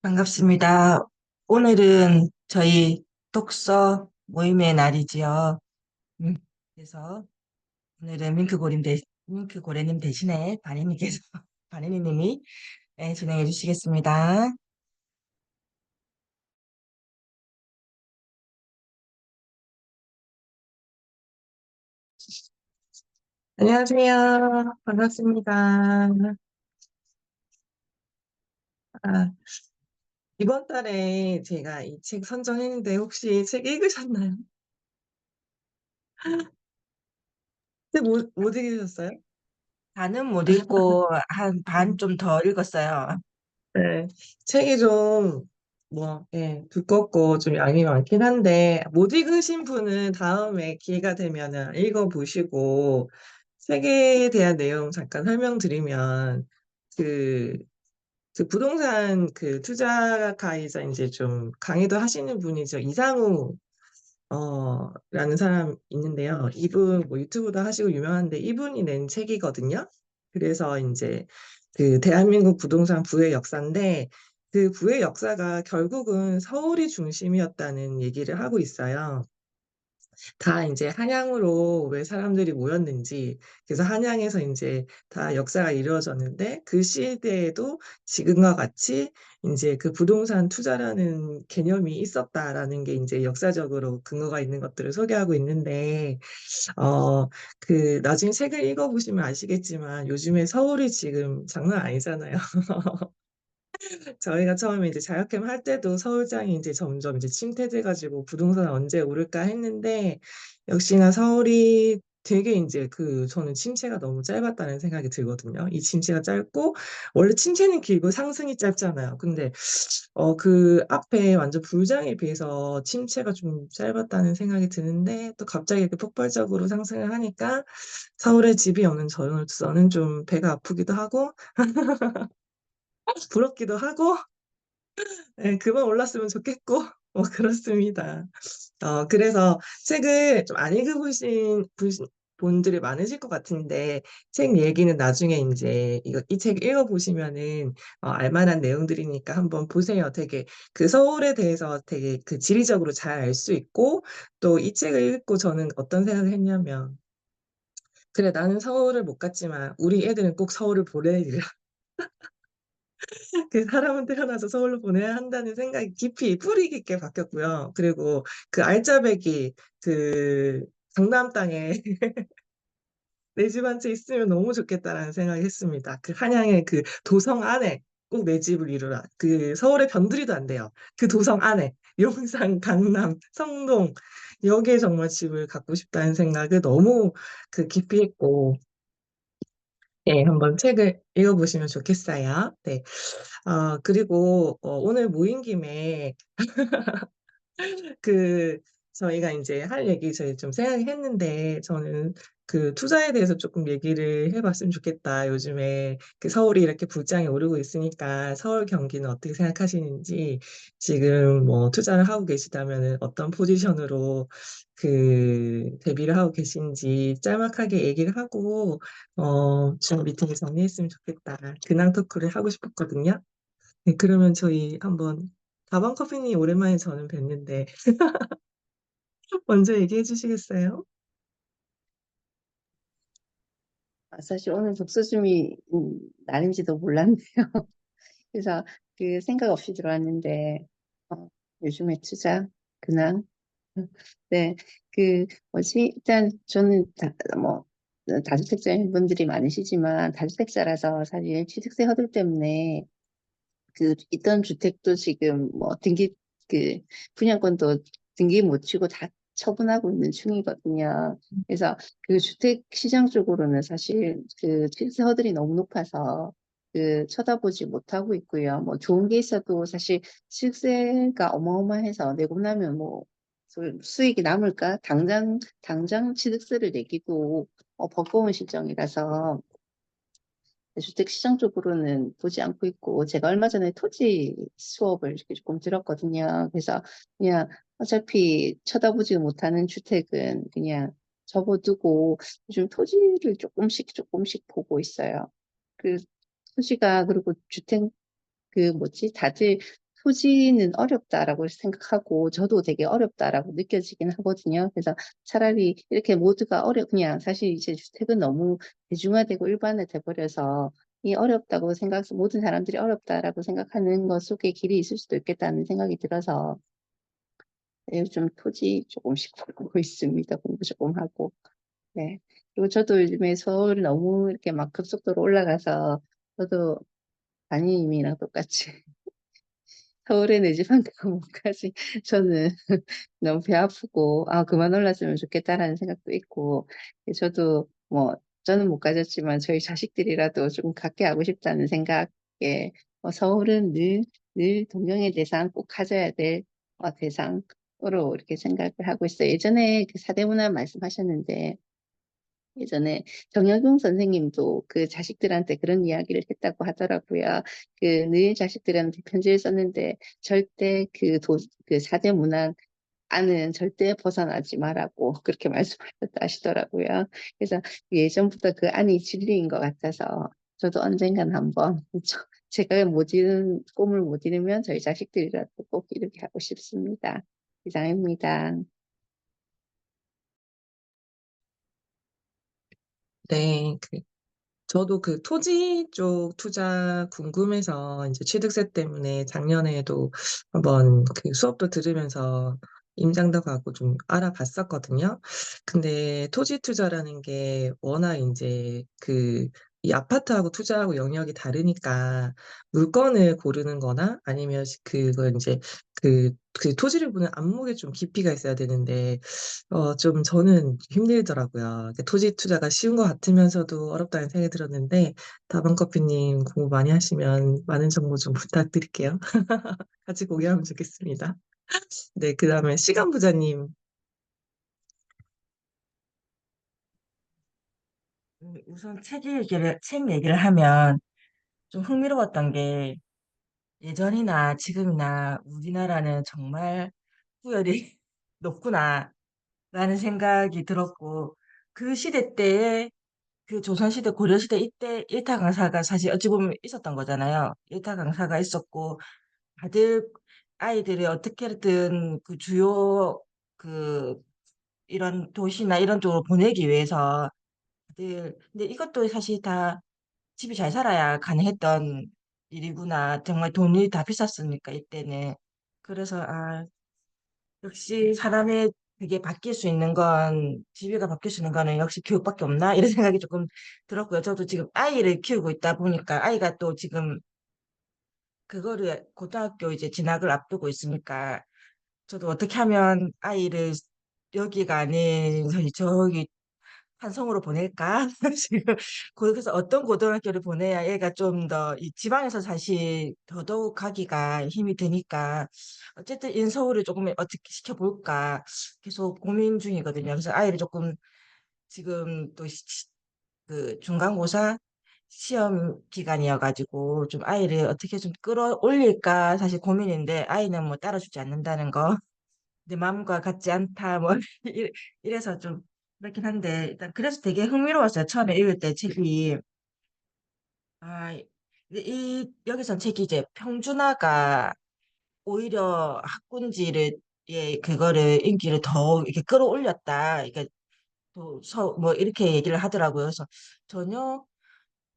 반갑습니다. 오늘은 저희 독서 모임의 날이지요. 음, 그래서 오늘은 민크고래님 대신에 바니님께서, 바니님이 진행해 주시겠습니다. 안녕하세요. 반갑습니다. 아, 이번 달에 제가 이 책 선정했는데 혹시 책 읽으셨나요? 책 못 읽으셨어요? 반은 못 읽고 한 반 좀 더 읽었어요. 네, 책이 좀, 두껍고 좀 양이 많긴 한데, 못 읽으신 분은 다음에 기회가 되면은 읽어보시고, 책에 대한 내용 잠깐 설명드리면, 그, 그 부동산 투자가이자 이제 좀 강의도 하시는 분이죠. 이상우, 라는 사람 있는데요. 이분 뭐 유튜브도 하시고 유명한데, 이분이 낸 책이거든요. 그래서 이제 대한민국 부동산 부의 역사인데 그 부의 역사가 결국은 서울이 중심이었다는 얘기를 하고 있어요. 다 이제 한양으로 왜 사람들이 모였는지, 그래서 한양에서 이제 다 역사가 이루어졌는데 그 시대에도 지금과 같이 이제 그 부동산 투자라는 개념이 있었다라는 게 이제 역사적으로 근거가 있는 것들을 소개하고 있는데, 어, 나중에 책을 읽어보시면 아시겠지만 요즘에 서울이 지금 장난 아니잖아요. 저희가 처음에 이제 자격캠 할 때도 서울장이 이제 점점 이제 침체돼가지고 부동산 언제 오를까 했는데 역시나 서울이 되게 이제 저는 침체가 너무 짧았다는 생각이 들거든요. 이 침체가 짧고 원래 침체는 길고 상승이 짧잖아요. 근데 그 앞에 완전 불장에 비해서 침체가 좀 짧았다는 생각이 드는데 또 갑자기 이렇게 폭발적으로 상승을 하니까 서울에 집이 없는 저로서는 좀 배가 아프기도 하고 부럽기도 하고 네, 그만 올랐으면 좋겠고, 그렇습니다. 그래서 책을 좀 안 읽어보신 분들이 많으실 것 같은데, 책 얘기는 나중에 이제 이 책 읽어보시면은, 알만한 내용들이니까 한번 보세요. 되게 서울에 대해서 되게 지리적으로 잘 알 수 있고, 또 이 책을 읽고 저는 어떤 생각을 했냐면, 그래, 나는 서울을 못 갔지만, 우리 애들은 꼭 서울을 보내리라. 사람은 태어나서 서울로 보내야 한다는 생각이 깊이 뿌리 깊게 바뀌었고요. 그리고 알짜배기 강남 땅에 내 집 한 채 있으면 너무 좋겠다라는 생각을 했습니다. 한양의 도성 안에 꼭 내 집을 이루라. 서울의 변두리도 안 돼요. 도성 안에 용산, 강남, 성동 여기에 정말 집을 갖고 싶다는 생각을 너무 깊이 했고, 네, 한번 책을 읽어보시면 좋겠어요. 네. 그리고 오늘 모인 김에 그 저희가 이제 할 얘기 저희 좀 생각했는데 저는 투자에 대해서 조금 얘기를 해봤으면 좋겠다. 요즘에 서울이 이렇게 불장에 오르고 있으니까 서울 경기는 어떻게 생각하시는지 지금 뭐 투자를 하고 계시다면 어떤 포지션으로 대비를 하고 계신지 짤막하게 얘기를 하고 지금 미팅을 정리했으면 좋겠다. 근황 토크를 하고 싶었거든요. 네, 그러면 저희 한번 다방 커피님 오랜만에 저는 뵀는데 먼저 얘기해 주시겠어요? 사실 오늘 독서줌이 나는지도 몰랐네요. 그래서 생각 없이 들어왔는데 어, 요즘에 투자 근황 네, 뭐지? 일단 저는 뭐 다주택자인 분들이 많으시지만 다주택자라서 사실 취득세 허들 때문에 있던 주택도 지금 뭐 그 분양권도 등기 못 치고 다 처분하고 있는 중이거든요. 그래서 주택 시장 쪽으로는 사실 취득세 허들이 너무 높아서 쳐다보지 못하고 있고요. 뭐 좋은 게 있어도 사실 취득세가 어마어마해서 내고 나면 뭐 수익이 남을까? 당장 취득세를 내기도 버거운 실정이라서 주택 시장 쪽으로는 보지 않고 있고, 제가 얼마 전에 토지 수업을 이렇게 조금 들었거든요. 그래서 그냥 어차피 쳐다보지 못하는 주택은 그냥 접어두고 요즘 토지를 조금씩 보고 있어요. 그 토지가 그리고 주택 뭐지? 다들 토지는 어렵다라고 생각하고 저도 되게 어렵다라고 느껴지긴 하거든요. 그래서 차라리 이렇게 모두가 그냥 사실 이제 주택은 너무 대중화되고 일반화돼 버려서 이 어렵다고 모든 사람들이 어렵다라고 생각하는 것 속에 길이 있을 수도 있겠다는 생각이 들어서 요즘 토지 조금씩 보고 있습니다. 공부 조금 하고. 네. 그리고 저도 요즘에 서울이 너무 이렇게 막 급속도로 올라가서 저도 담임이랑 똑같이 서울에 내 집 한 가까이 저는 너무 배 아프고 아 그만 올랐으면 좋겠다라는 생각도 있고 저도 뭐 저는 못 가졌지만 저희 자식들이라도 좀 갖게 하고 싶다는 생각에 서울은 늘 동경의 대상 꼭 가져야 될 대상으로 이렇게 생각을 하고 있어요. 예전에 그 사대문화 말씀하셨는데 예전에 정약용 선생님도 그 자식들한테 그런 이야기를 했다고 하더라고요. 그 늘 자식들한테 편지를 썼는데 절대 그 사대 문학 안은 절대 벗어나지 말라고 그렇게 말씀하셨다 하시더라고요. 그래서 예전부터 그 안이 진리인 것 같아서 저도 언젠간 한번 제가 못 이룬 꿈을 못 이루면 저희 자식들이라도 꼭 이루게 하고 싶습니다. 이상입니다. 네, 저도 그 토지 쪽 투자 궁금해서 이제 취득세 때문에 작년에도 한번 그 수업도 들으면서 임장도 가고 좀 알아봤었거든요. 근데 토지 투자라는 게 워낙 이제 이 아파트하고 투자하고 영역이 다르니까 물건을 고르는 거나 아니면 그거 이제 그 토지를 보는 안목에 좀 깊이가 있어야 되는데 좀 저는 힘들더라고요. 토지 투자가 쉬운 것 같으면서도 어렵다는 생각이 들었는데, 다방커피님 공부 많이 하시면 많은 정보 좀 부탁드릴게요. 같이 공유하면 좋겠습니다. 네, 그 다음에 시간 부자님. 우선 책 얘기를 하면 좀 흥미로웠던 게 예전이나 지금이나 우리나라는 정말 후열이 높구나 라는 생각이 들었고 그 시대 때에 그 조선시대, 고려시대 이때 일타 강사가 사실 어찌 보면 있었던 거잖아요. 일타 강사가 있었고, 다들 아이들이 어떻게든 그 주요 그 이런 도시나 이런 쪽으로 보내기 위해서 근데 이것도 사실 다 집이 잘 살아야 가능했던 일이구나. 정말 돈이 다 비쌌으니까 이때는. 그래서 역시 사람의 그게 바뀔 수 있는 건, 지위가 바뀔 수 있는 거는 역시 교육밖에 없나? 이런 생각이 조금 들었고요. 저도 지금 아이를 키우고 있다 보니까 아이가 또 지금 그거를 고등학교 이제 진학을 앞두고 있으니까 저도 어떻게 하면 아이를 여기가 아닌 저기 한성으로 보낼까? 지금 그래서 어떤 고등학교를 보내야 얘가 좀 더 이 지방에서 사실 더더욱 가기가 힘이 드니까 어쨌든 인서울을 조금 어떻게 시켜볼까 계속 고민 중이거든요. 그래서 아이를 조금 지금 또 중간고사 시험 기간이어가지고 좀 아이를 어떻게 좀 끌어올릴까 사실 고민인데 아이는 뭐 따라주지 않는다는 거 내 마음과 같지 않다 뭐 이래서 좀 그렇긴 한데 일단 그래서 되게 흥미로웠어요. 처음에 읽을 때 책이 여기선 책이 이제 평준화가 오히려 학군지를 그거를 인기를 더 이렇게 끌어올렸다. 이게 뭐 이렇게 얘기를 하더라고요. 그래서 전혀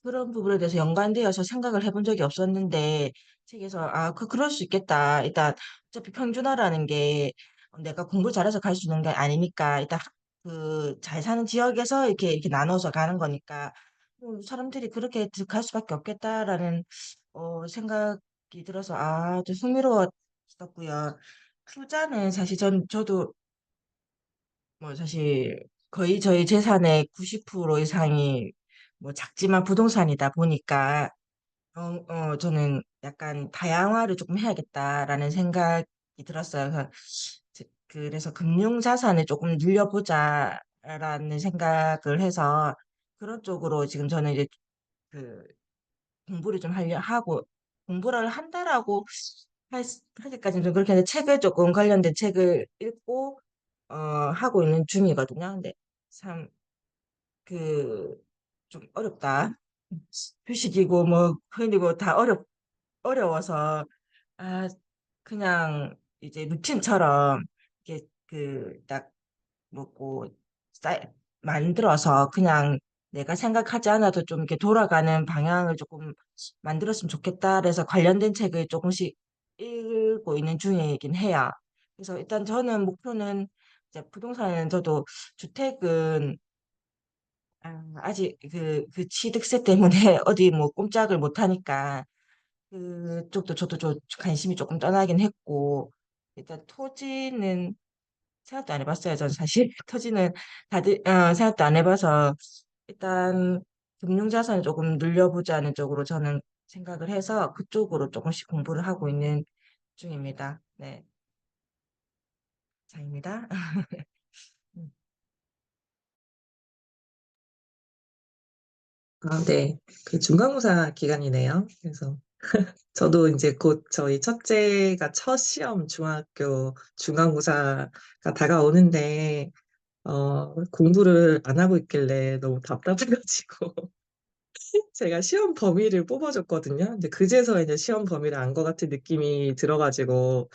그런 부분에 대해서 연관되어서 생각을 해본 적이 없었는데 책에서 그럴 수 있겠다. 일단 어차피 평준화라는 게 내가 공부 잘해서 갈 수 있는 게 아니니까 일단 그 잘 사는 지역에서 이렇게 나눠서 가는 거니까 사람들이 그렇게 갈 수밖에 없겠다라는 생각이 들어서 좀 흥미로웠었고요. 투자는 사실 저도 뭐 사실 거의 저희 재산의 90% 이상이 뭐 작지만 부동산이다 보니까 저는 약간 다양화를 조금 해야겠다라는 생각이 들었어요. 그래서 금융 자산을 조금 늘려보자라는 생각을 해서 그런 쪽으로 지금 저는 이제 그 공부를 좀 하고 공부를 한다라고 하기까지는 좀 그렇게 하는데 책을 조금 관련된 책을 읽고 하고 있는 중이거든요. 근데 참 그 좀 어렵다. 표식이고 뭐 흔히고 다 어려워서 그냥 이제 루틴처럼 이렇게 딱 먹고 쌓 만들어서 그냥 내가 생각하지 않아도 좀 이렇게 돌아가는 방향을 조금 만들었으면 좋겠다. 그래서 관련된 책을 조금씩 읽고 있는 중이긴 해요. 그래서 일단 저는 목표는 이제 부동산은 저도 주택은 아직 그 취득세 때문에 어디 뭐 꼼짝을 못 하니까 그쪽도 저도 관심이 조금 떠나긴 했고 일단 토지는 생각도 안 해봤어요. 전 사실 토지는 다들 생각도 안 해봐서 일단 금융자산을 조금 늘려보자는 쪽으로 저는 생각을 해서 그쪽으로 조금씩 공부를 하고 있는 중입니다. 네, 장입니다. 네. 그 중간고사 기간이네요. 그래서 저도 이제 곧 저희 첫째가 첫 시험 중학교 중간고사가 다가오는데 공부를 안 하고 있길래 너무 답답해가지고 제가 시험 범위를 뽑아줬거든요. 근데 그제서 이제 시험 범위를 안 것 같은 느낌이 들어가지고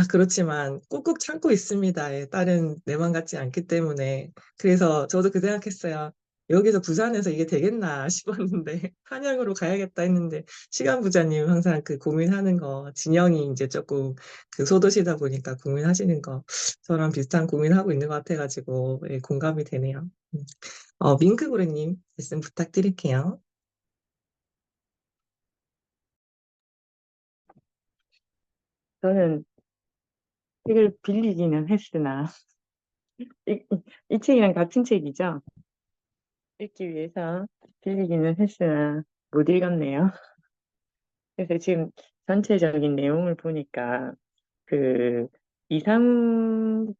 그렇지만 꾹꾹 참고 있습니다. 예, 딸은 내 맘 같지 않기 때문에. 그래서 저도 그 생각했어요. 여기서 부산에서 이게 되겠나 싶었는데, 한양으로 가야겠다 했는데, 시간 부자님 항상 그 고민하는 거, 진영이 이제 조금 그 소도시다 보니까 고민하시는 거, 저랑 비슷한 고민하고 있는 것 같아가지고, 예, 공감이 되네요. 밍크고르님, 말씀 부탁드릴게요. 저는 책을 빌리기는 했으나, 이, 이 책이랑 같은 책이죠. 읽기 위해서 빌리기는 했으나 못 읽었네요. 그래서 지금 전체적인 내용을 보니까 그 이상우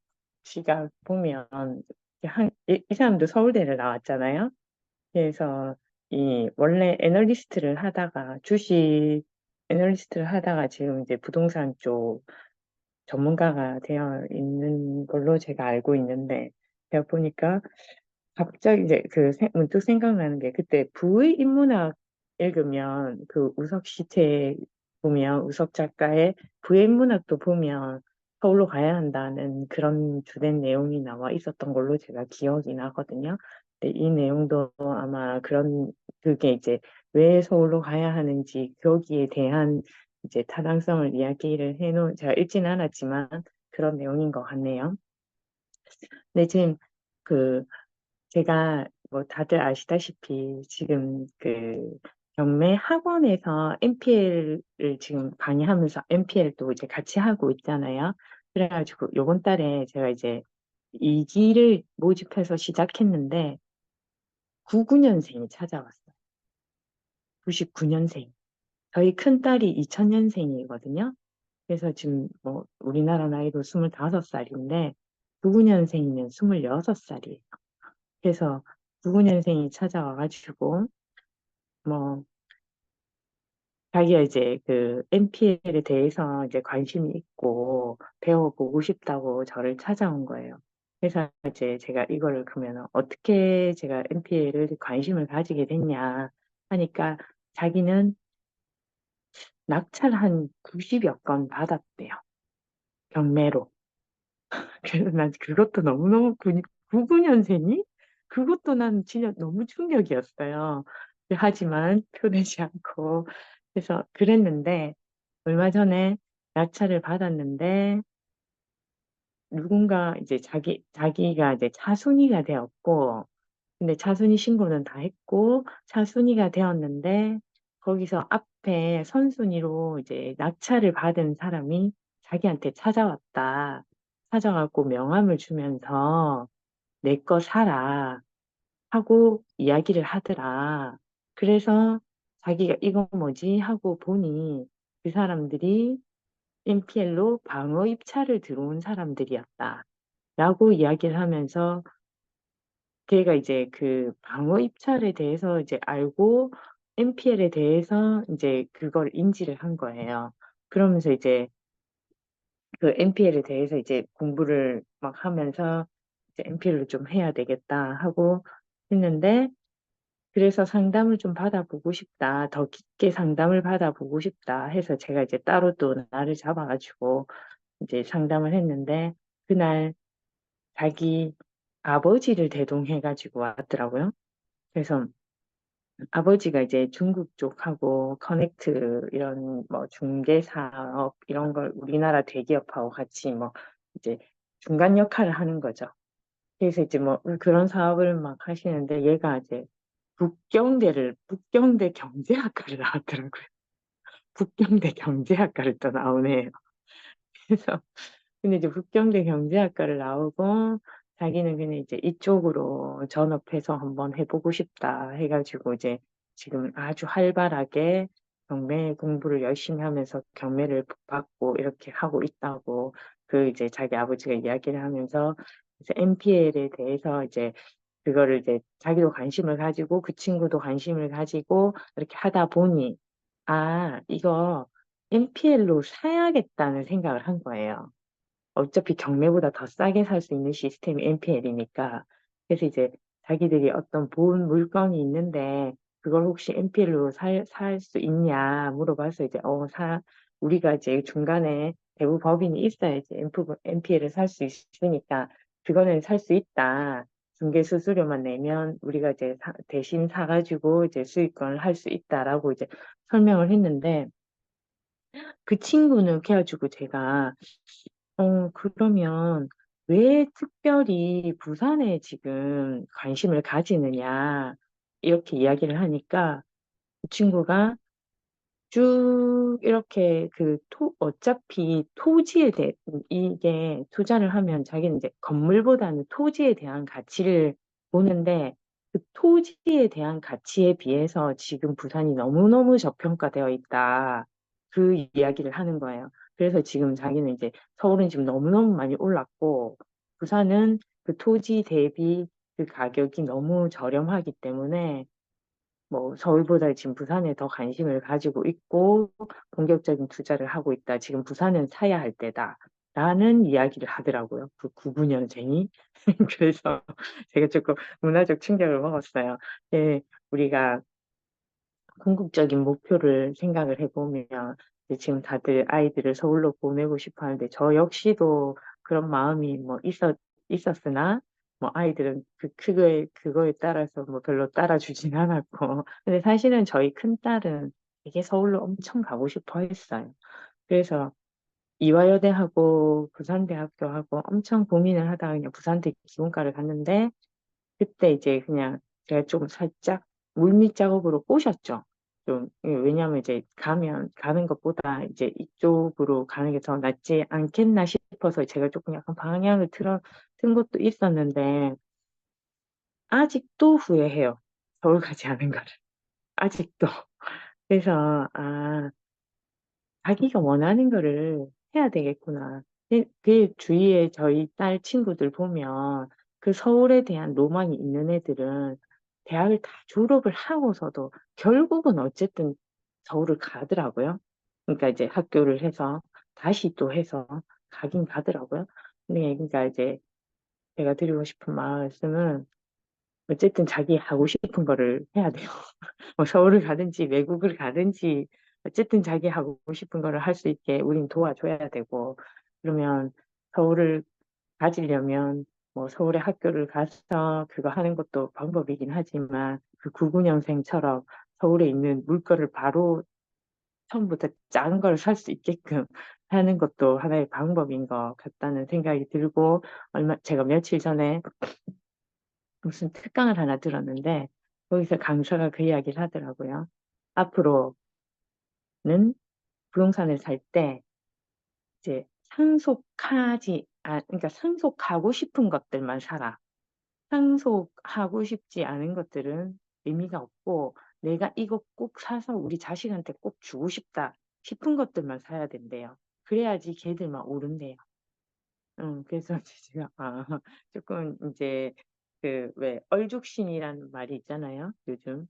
씨가 보면 이 사람도 서울대를 나왔잖아요. 그래서 이 원래 애널리스트를 하다가 주식 애널리스트를 하다가 지금 이제 부동산 쪽 전문가가 되어 있는 걸로 제가 알고 있는데, 제가 보니까 갑자기 이제 문득 생각나는 게, 그때 부의인문학 읽으면 그 우석 시책 보면, 우석 작가의 부의인문학도 보면 서울로 가야 한다는 그런 주된 내용이 나와 있었던 걸로 제가 기억이 나거든요. 근데 이 내용도 아마 그게 이제 왜 서울로 가야 하는지, 거기에 대한 이제 타당성을 이야기를 해놓은, 제가 읽지는 않았지만 그런 내용인 것 같네요. 근데 지금 그 제가 뭐 다들 아시다시피 지금 경매 학원에서 MPL을 지금 강의하면서 MPL도 이제 같이 하고 있잖아요. 그래가지고 요번 달에 제가 이제 2기를 모집해서 시작했는데 99년생이 찾아왔어요. 99년생. 저희 큰딸이 2000년생이거든요. 그래서 지금 뭐 우리나라 나이로 25살인데 99년생이면 26살이에요. 그래서 99년생이 찾아와가지고 뭐 자기가 이제 그 NPL에 대해서 이제 관심이 있고 배워보고 싶다고 저를 찾아온 거예요. 그래서 이제 제가 이거를 그러면 어떻게 제가 NPL을 관심을 가지게 됐냐 하니까 자기는 낙찰 한 90여 건 받았대요. 경매로. 그래서 난 그것도 너무너무 99년생이? 그것도 난 진짜 너무 충격이었어요. 하지만 표내지 않고. 그래서 그랬는데, 얼마 전에 낙찰을 받았는데, 누군가 이제 자기가 이제 차순위가 되었고, 근데 차순위 신고는 다 했고, 차순위가 되었는데, 거기서 앞에 선순위로 이제 낙찰을 받은 사람이 자기한테 찾아왔다. 찾아갖고 명함을 주면서 내 거 사라 하고 이야기를 하더라. 그래서 자기가 이거 뭐지 하고 보니 그 사람들이 NPL로 방어 입찰을 들어온 사람들이었다. 라고 이야기를 하면서 걔가 이제 그 방어 입찰에 대해서 이제 알고 NPL에 대해서 이제 그걸 인지를 한 거예요. 그러면서 이제 그 NPL에 대해서 이제 공부를 막 하면서 이제 NPL로 좀 해야 되겠다 하고 했는데 그래서 상담을 좀 받아보고 싶다. 더 깊게 상담을 받아보고 싶다 해서 제가 이제 따로 또 날을 잡아가지고 이제 상담을 했는데 그날 자기 아버지를 대동해가지고 왔더라고요. 그래서 아버지가 이제 중국 쪽하고 커넥트 이런 뭐 중개 사업 이런 걸 우리나라 대기업하고 같이 뭐 이제 중간 역할을 하는 거죠. 그래서 이제 뭐 그런 사업을 막 하시는데 얘가 이제 북경대 경제학과를 나왔더라고요. 북경대 경제학과를 또 나오네요. 그래서 근데 이제 북경대 경제학과를 나오고 자기는 그냥 이제 이쪽으로 전업해서 한번 해보고 싶다 해가지고 이제 지금 아주 활발하게 경매 공부를 열심히 하면서 경매를 받고 이렇게 하고 있다고 그 이제 자기 아버지가 이야기를 하면서 그래서 NPL에 대해서 이제 그거를 이제 자기도 관심을 가지고 그 친구도 관심을 가지고 이렇게 하다 보니 아, 이거 NPL로 사야겠다는 생각을 한 거예요. 어차피 경매보다 더 싸게 살 수 있는 시스템이 NPL이니까. 그래서 이제 자기들이 어떤 본 물건이 있는데 그걸 혹시 NPL로 살 수 있냐 물어봐서 이제 우리가 이제 중간에 대부 법인이 있어야지 NPL을 살 수 있으니까 그거는 살 수 있다. 중개 수수료만 내면 우리가 이제 대신 사가지고 이제 수익권을 할 수 있다라고 이제 설명을 했는데 그 친구는 그래가지고 제가 그러면 왜 특별히 부산에 지금 관심을 가지느냐, 이렇게 이야기를 하니까 그 친구가 쭉 이렇게 어차피 토지에 대해, 이게 투자를 하면 자기는 이제 건물보다는 토지에 대한 가치를 보는데 그 토지에 대한 가치에 비해서 지금 부산이 너무너무 저평가되어 있다. 그 이야기를 하는 거예요. 그래서 지금 자기는 이제 서울은 지금 너무너무 많이 올랐고 부산은 그 토지 대비 그 가격이 너무 저렴하기 때문에 뭐 서울보다 지금 부산에 더 관심을 가지고 있고 본격적인 투자를 하고 있다. 지금 부산은 사야 할 때다. 라는 이야기를 하더라고요. 그 99년생이. 그래서 제가 조금 문화적 충격을 먹었어요. 예, 우리가 궁극적인 목표를 생각을 해보면 이제 지금 다들 아이들을 서울로 보내고 싶어 하는데 저 역시도 그런 마음이 뭐 있었으나 뭐 아이들은 그거에 따라서 뭐 별로 따라주진 않았고 근데 사실은 저희 큰딸은 되게 서울로 엄청 가고 싶어 했어요. 그래서 이화여대하고 부산대학교하고 엄청 고민을 하다가 그냥 부산대 기본과를 갔는데 그때 이제 그냥 제가 좀 살짝 물밑 작업으로 꼬셨죠. 좀, 왜냐면 이제 가는 것보다 이제 이쪽으로 가는 게 더 낫지 않겠나 싶어서 제가 조금 약간 방향을 튼 것도 있었는데, 아직도 후회해요. 서울 가지 않은 거를. 아직도. 그래서, 자기가 원하는 거를 해야 되겠구나. 그 주위에 저희 딸 친구들 보면 그 서울에 대한 로망이 있는 애들은 대학을 다 졸업을 하고서도 결국은 어쨌든 서울을 가더라고요. 그러니까 이제 학교를 해서 다시 또 해서 가긴 가더라고요. 근데 그러니까 이제 제가 드리고 싶은 말씀은 어쨌든 자기 하고 싶은 거를 해야 돼요. 뭐 서울을 가든지 외국을 가든지 어쨌든 자기 하고 싶은 거를 할 수 있게 우린 도와줘야 되고 그러면 서울을 가지려면 뭐 서울에 학교를 가서 그거 하는 것도 방법이긴 하지만 그 99년생처럼 서울에 있는 물건을 바로 처음부터 작은 걸 살 수 있게끔 하는 것도 하나의 방법인 것 같다는 생각이 들고 제가 며칠 전에 무슨 특강을 하나 들었는데 거기서 강사가 그 이야기를 하더라고요. 앞으로는 부동산을 살 때 이제 그러니까 상속하고 싶은 것들만 사라. 상속하고 싶지 않은 것들은 의미가 없고 내가 이거 꼭 사서 우리 자식한테 꼭 주고 싶다 싶은 것들만 사야 된대요. 그래야지 걔들만 오른대요. 그래서 이제 제가 조금 이제 그 왜 얼죽신이라는 말이 있잖아요. 요즘.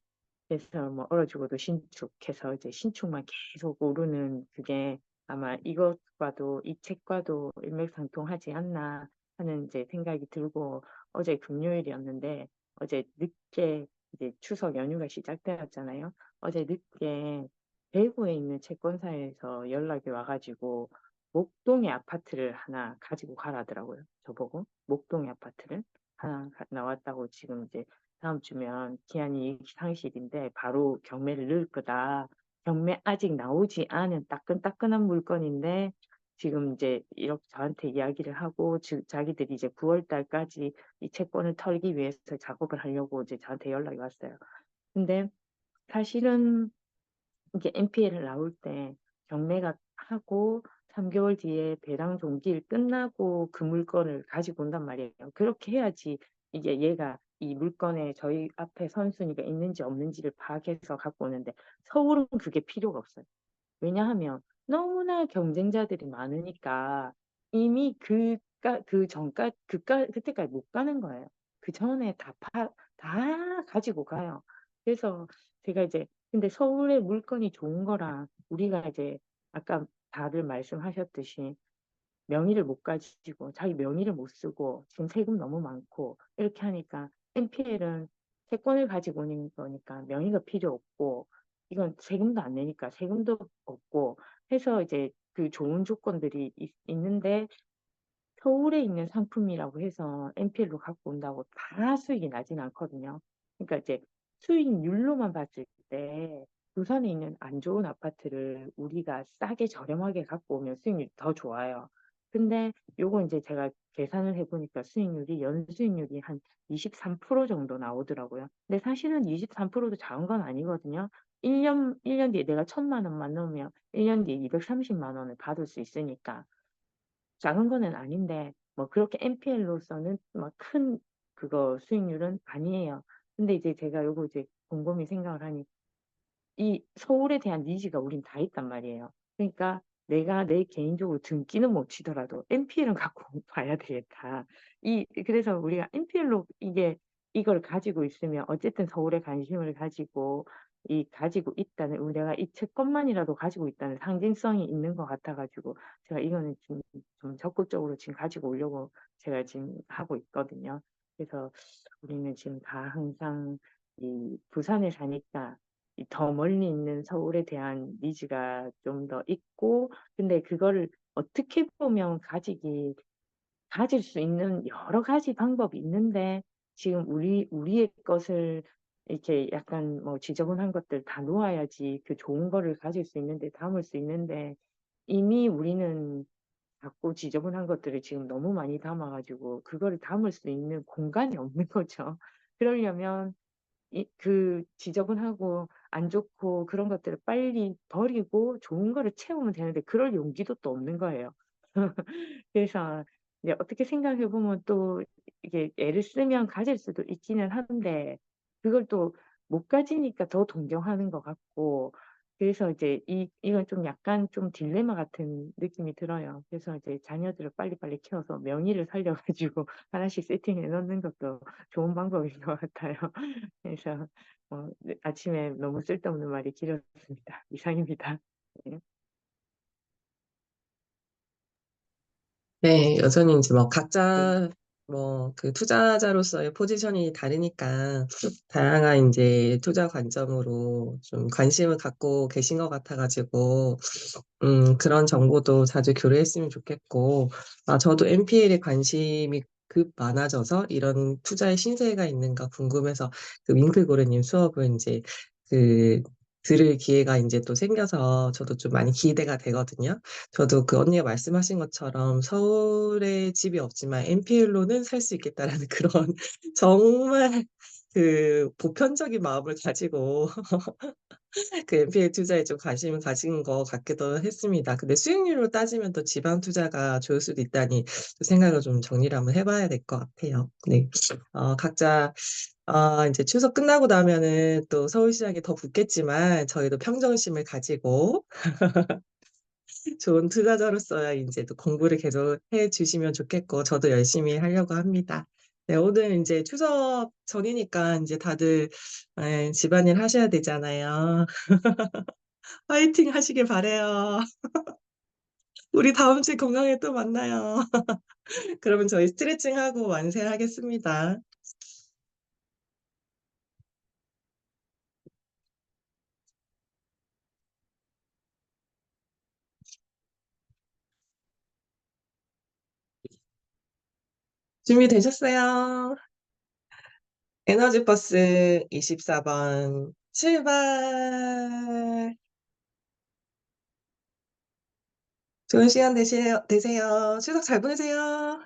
그래서 뭐 얼어 죽어도 신축해서 이제 신축만 계속 오르는 그게 아마 이것과도 이 책과도 일맥상통하지 않나 하는 이제 생각이 들고 어제 금요일이었는데 어제 늦게 이제 추석 연휴가 시작되었잖아요. 어제 늦게 대구에 있는 채권사에서 연락이 와가지고 목동에 아파트를 하나 가지고 가라더라고요. 저보고 목동에 아파트를 하나 나왔다고 지금 이제 다음 주면 기한이 상실인데 바로 경매를 넣을 거다. 경매 아직 나오지 않은 따끈따끈한 물건인데 지금 이제 이렇게 저한테 이야기를 하고 자기들이 이제 9월 달까지 이 채권을 털기 위해서 작업을 하려고 이제 저한테 연락이 왔어요. 근데 사실은 이게 NPL을 나올 때 경매가 하고 3개월 뒤에 배당 종기일 끝나고 그 물건을 가지고 온단 말이에요. 그렇게 해야지 이게 얘가 이 물건에 저희 앞에 선순위가 있는지 없는지를 파악해서 갖고 오는데 서울은 그게 필요가 없어요. 왜냐하면 너무나 경쟁자들이 많으니까 이미 그때까지 못 가는 거예요. 그 전에 다 가지고 가요. 그래서 제가 이제, 근데 서울의 물건이 좋은 거랑 우리가 이제 아까 다들 말씀하셨듯이 명의를 못 가지고 자기 명의를 못 쓰고 지금 세금 너무 많고 이렇게 하니까 NPL은 채권을 가지고 오는 거니까 명의가 필요 없고 이건 세금도 안 내니까 세금도 없고 해서 이제 그 좋은 조건들이 있는데 서울에 있는 상품이라고 해서 NPL로 갖고 온다고 다 수익이 나진 않거든요. 그러니까 이제 수익률로만 봤을 때 부산에 있는 안 좋은 아파트를 우리가 싸게 저렴하게 갖고 오면 수익률이 더 좋아요. 근데 요거 이제 제가 계산을 해보니까 연수익률이 한 23% 정도 나오더라고요. 근데 사실은 23%도 작은 건 아니거든요. 1년 뒤에 내가 1,000만 원만 넣으면 1년 뒤에 230만 원을 받을 수 있으니까. 작은 거는 아닌데 뭐 그렇게 NPL로서는 막 큰 그거 수익률은 아니에요. 근데 이제 제가 요거 이제 곰곰이 생각을 하니 이 서울에 대한 니즈가 우린 다 있단 말이에요. 그러니까 내가 내 개인적으로 등기는 못 치더라도 NPL은 갖고 봐야 되겠다. 그래서 우리가 NPL로 이걸 가지고 있으면 어쨌든 서울에 관심을 가지고 가지고 있다는 내가 이 채권만이라도 가지고 있다는 상징성이 있는 것 같아가지고 제가 이거는 좀 적극적으로 지금 가지고 오려고 제가 지금 하고 있거든요. 그래서 우리는 지금 다 항상 이 부산에 사니까 더 멀리 있는 서울에 대한 니즈가 좀 더 있고, 근데 그거를 어떻게 보면 가질 수 있는 여러 가지 방법이 있는데, 지금 우리의 것을 이렇게 약간 뭐 지저분한 것들 다 놓아야지 그 좋은 거를 가질 수 있는데, 담을 수 있는데, 이미 우리는 작고 지저분한 것들을 지금 너무 많이 담아가지고, 그거를 담을 수 있는 공간이 없는 거죠. 그러려면 그 지저분하고 안 좋고 그런 것들을 빨리 버리고 좋은 거를 채우면 되는데 그럴 용기도 또 없는 거예요. 그래서 이제 어떻게 생각해 보면 또 이게 애를 쓰면 가질 수도 있기는 한데 그걸 또 못 가지니까 더 동경하는 것 같고 그래서 이제 이건 좀 약간 좀 딜레마 같은 느낌이 들어요. 그래서 이제 자녀들을 빨리빨리 키워서 명의를 살려 가지고 하나씩 세팅해 놓는 것도 좋은 방법인 것 같아요. 그래서 네, 아침에 너무 쓸데없는 말이 길었습니다. 이상입니다. 네. 네, 여전히 이제 뭐 네. 각자 뭐 그 투자자로서의 포지션이 다르니까 다양한 이제 투자 관점으로 좀 관심을 갖고 계신 것 같아가지고 그런 정보도 자주 교류했으면 좋겠고 저도 NPL에 관심이 급 많아져서 이런 투자의 신세가 있는가 궁금해서 그 윙클고르님 수업을 이제 그 들을 기회가 이제 또 생겨서 저도 좀 많이 기대가 되거든요. 저도 그 언니가 말씀하신 것처럼 서울에 집이 없지만 NPL로는 살 수 있겠다라는 그런 정말 그 보편적인 마음을 가지고 그 NPL 투자에 좀 관심을 가진 것 같기도 했습니다. 근데 수익률로 따지면 또 지방 투자가 좋을 수도 있다니 또 생각을 좀 정리를 한번 해봐야 될 것 같아요. 네. 각자 이제 추석 끝나고 나면은 또 서울시장이 더 붙겠지만 저희도 평정심을 가지고 좋은 투자자로서야 이제 또 공부를 계속 해 주시면 좋겠고, 저도 열심히 하려고 합니다. 네, 오늘 이제 추석 전이니까 이제 다들 집안일 하셔야 되잖아요. 화이팅 하시길 바래요. 우리 다음 주에 건강에 또 만나요. 그러면 저희 스트레칭하고 완세하겠습니다. 준비되셨어요? 에너지버스 24번 출발! 좋은 시간 되세요. 추석 잘 보내세요.